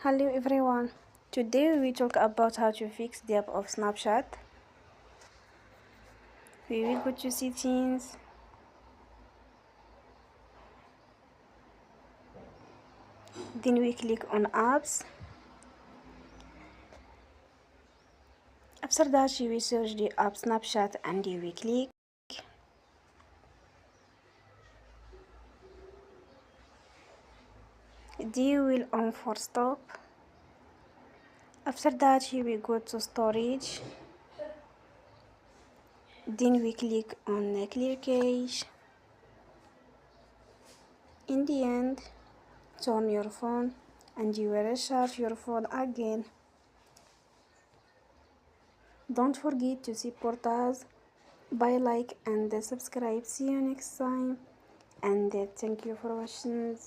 Hello everyone. Today we talk about how to fix the app of Snapchat. We will go to settings. Then we click on apps. After that we will search the app Snapchat and we click. Then we will on for stop. After that we will go to storage. Then we click on clear cache. In the end, turn your phone and you will restart your phone again. Don't forget to support us by like and subscribe. See you next time and thank you for watching.